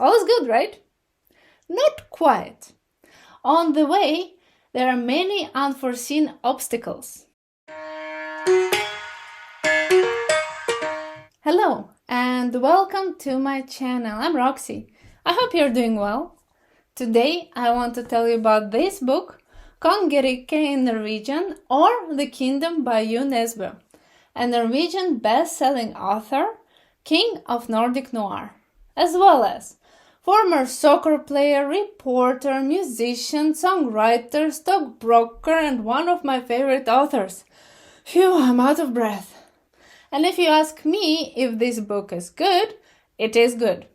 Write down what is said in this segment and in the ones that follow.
All is good, right? Not quite. On the way, there are many unforeseen obstacles. Hello, and welcome to my channel. I'm Roxie. I hope you're doing well. Today, I want to tell you about this book, Kongerike in Norwegian, or The Kingdom by Jo Nesbo, a Norwegian best-selling author, king of Nordic noir, as well as former soccer player, reporter, musician, songwriter, stockbroker, and one of my favorite authors. Phew, I'm out of breath. And if you ask me if this book is good, it is good.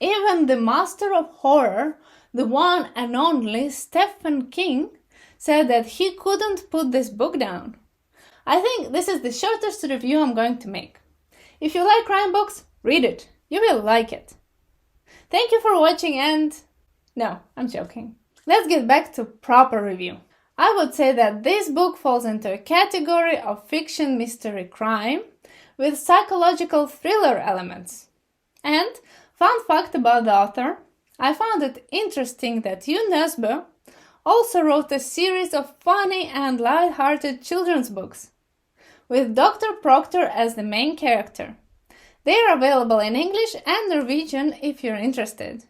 Even the master of horror, the one and only Stephen King, said that he couldn't put this book down. I think this is the shortest review I'm going to make. If you like crime books, read it. You will like it. Thank you for watching and... No, I'm joking. Let's get back to proper review. I would say that this book falls into a category of fiction mystery crime with psychological thriller elements. And, fun fact about the author, I found it interesting that Jo Nesbo also wrote a series of funny and light-hearted children's books, with Dr. Proctor as the main character. They are available in English and Norwegian if you're interested.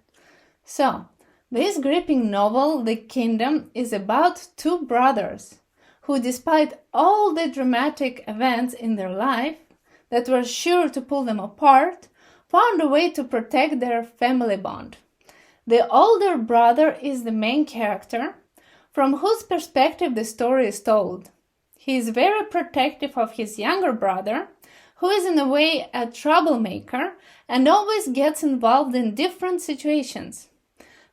So, this gripping novel, The Kingdom, is about two brothers who, despite all the dramatic events in their life that were sure to pull them apart, found a way to protect their family bond. The older brother is the main character, from whose perspective the story is told. He is very protective of his younger brother, who is in a way a troublemaker and always gets involved in different situations.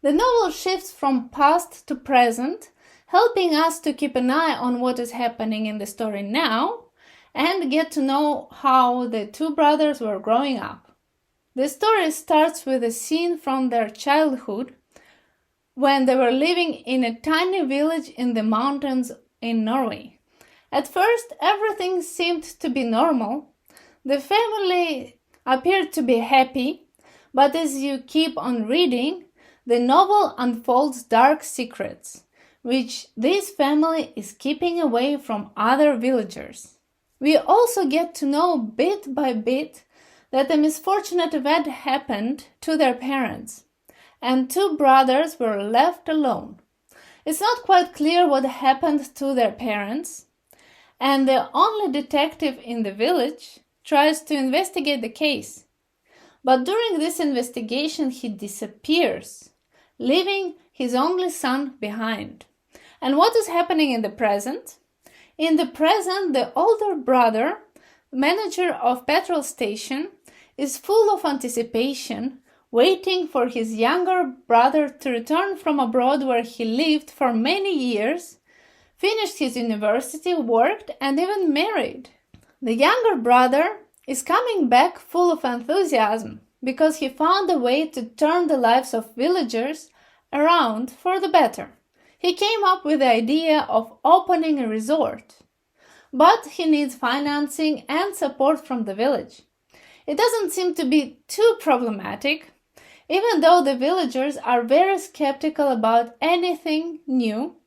The novel shifts from past to present, helping us to keep an eye on what is happening in the story now and get to know how the two brothers were growing up. The story starts with a scene from their childhood when they were living in a tiny village in the mountains in Norway. At first, everything seemed to be normal. The family appeared to be happy, but as you keep on reading, the novel unfolds dark secrets, which this family is keeping away from other villagers. We also get to know bit by bit that a misfortunate event happened to their parents, and two brothers were left alone. It's not quite clear what happened to their parents, and the only detective in the village tries to investigate the case. But during this investigation, he disappears, leaving his only son behind. And what is happening in the present? In the present, the older brother, manager of petrol station, is full of anticipation, waiting for his younger brother to return from abroad where he lived for many years, finished his university, worked, and even married. The younger brother is coming back full of enthusiasm because he found a way to turn the lives of villagers around for the better. He came up with the idea of opening a resort, but he needs financing and support from the village. It doesn't seem to be too problematic, even though the villagers are very skeptical about anything new,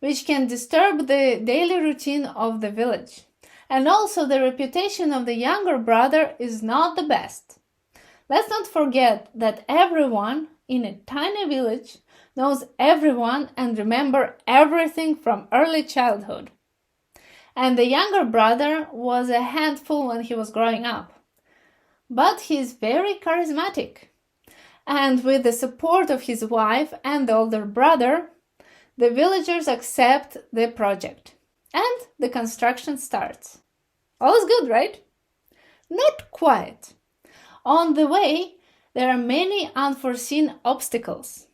which can disturb the daily routine of the village. And also the reputation of the younger brother is not the best. Let's not forget that everyone in a tiny village knows everyone and remember everything from early childhood. And the younger brother was a handful when he was growing up. But he's very charismatic. And with the support of his wife and the older brother, the villagers accept the project. And the construction starts. All is good, right? Not quite. On the way, there are many unforeseen obstacles.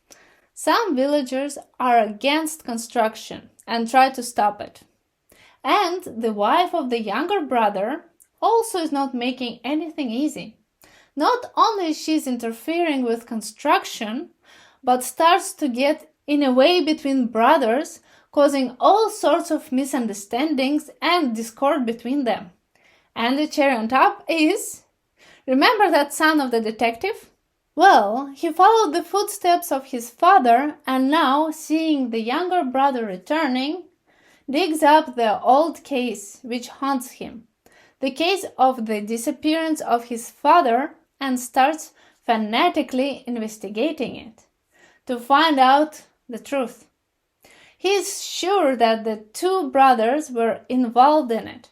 Some villagers are against construction and try to stop it. And the wife of the younger brother also is not making anything easy. Not only she's interfering with construction, but starts to get in a way between brothers, causing all sorts of misunderstandings and discord between them. And the cherry on top is, remember that son of the detective? Well, he followed the footsteps of his father and now, seeing the younger brother returning, digs up the old case which haunts him, the case of the disappearance of his father, and starts fanatically investigating it to find out the truth. He is sure that the two brothers were involved in it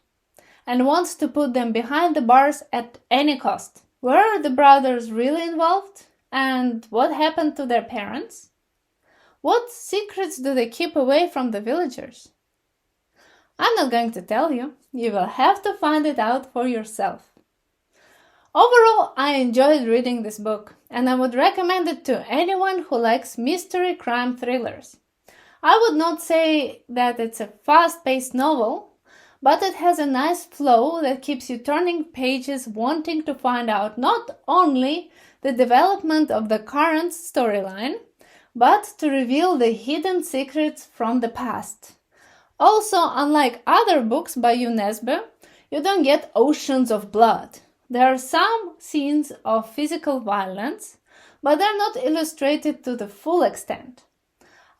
and wants to put them behind the bars at any cost. Were the brothers really involved? And what happened to their parents? What secrets do they keep away from the villagers? I'm not going to tell you. You will have to find it out for yourself. Overall, I enjoyed reading this book, and I would recommend it to anyone who likes mystery crime thrillers. I would not say that it's a fast-paced novel, but it has a nice flow that keeps you turning pages wanting to find out not only the development of the current storyline, but to reveal the hidden secrets from the past. Also, unlike other books by Jo Nesbo, you don't get oceans of blood. There are some scenes of physical violence, but they're not illustrated to the full extent.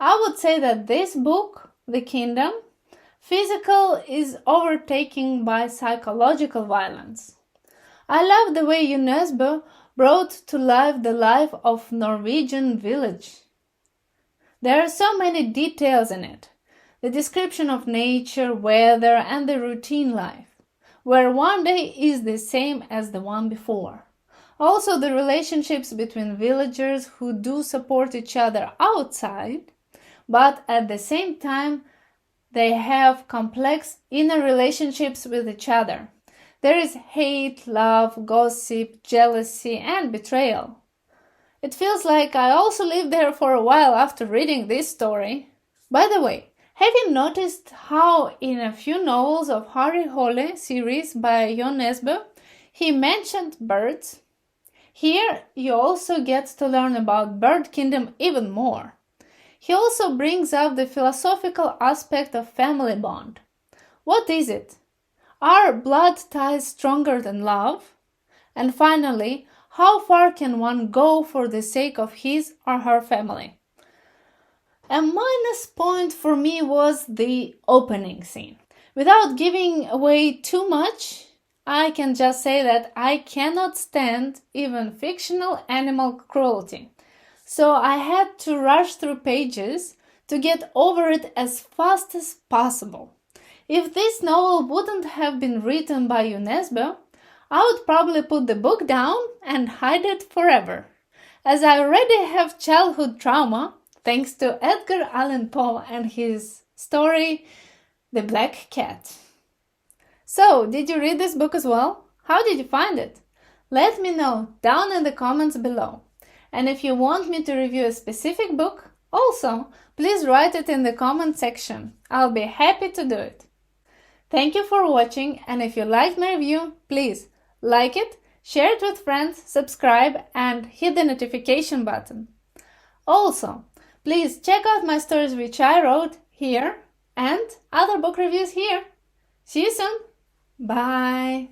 I would say that this book, The Kingdom, physical is overtaken by psychological violence. I love the way Jo Nesbo brought to life the life of Norwegian village. There are so many details in it. The description of nature, weather, and the routine life, where one day is the same as the one before. Also, the relationships between villagers who do support each other outside, but at the same time, they have complex inner relationships with each other. There is hate, love, gossip, jealousy, and betrayal. It feels like I also lived there for a while after reading this story. By the way, have you noticed how in a few novels of Harry Hole series by Jo Nesbo, he mentioned birds? Here you also get to learn about Bird Kingdom even more. He also brings up the philosophical aspect of family bond. What is it? Are blood ties stronger than love? And finally, how far can one go for the sake of his or her family? A minus point for me was the opening scene. Without giving away too much, I can just say that I cannot stand even fictional animal cruelty. So I had to rush through pages to get over it as fast as possible. If this novel wouldn't have been written by Jo Nesbo, I would probably put the book down and hide it forever, as I already have childhood trauma thanks to Edgar Allan Poe and his story, The Black Cat. So, did you read this book as well? How did you find it? Let me know down in the comments below. And if you want me to review a specific book, also, please write it in the comment section. I'll be happy to do it. Thank you for watching, and if you liked my review, please like it, share it with friends, subscribe, and hit the notification button. Also, please check out my stories which I wrote here and other book reviews here. See you soon. Bye.